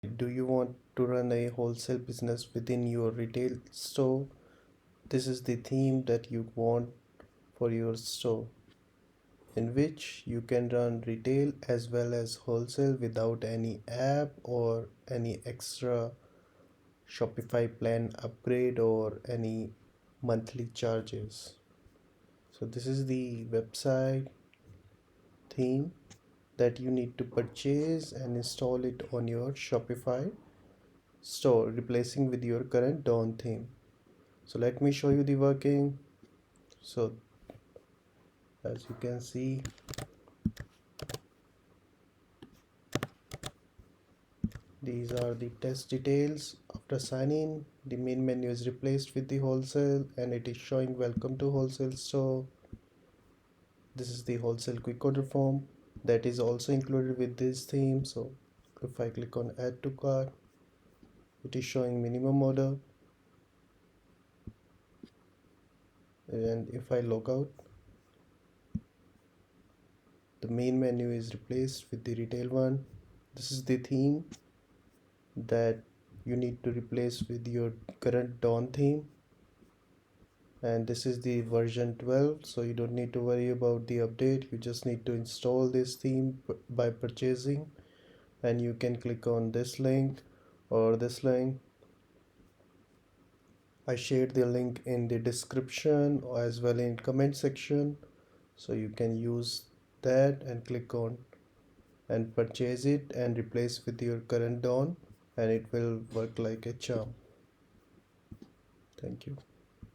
Do you want to run a wholesale business within your retail store? This is the theme that you want for your store, in which you can run retail as well as wholesale without any app or any extra Shopify plan upgrade or any monthly charges. So this is the website theme that you need to purchase and install it on your Shopify store, replacing with your current Dawn theme. So let me show you the working. So as you can see, these are the test details. After sign in, the main menu is replaced with the wholesale and it is showing welcome to wholesale store. This is the wholesale quick order form that is also included with this theme. So if I click on add to cart, it is showing minimum order, and if I log out, the main menu is replaced with the retail one. This is the theme that you need to replace with your current Dawn theme, and this is the version 12, so you don't need to worry about the update. You just need to install this theme by purchasing, and you can click on this link or this link. I shared the link in the description as well in comment section, so you can use that and click on and purchase it and replace with your current Dawn, and it will work like a charm. Thank you.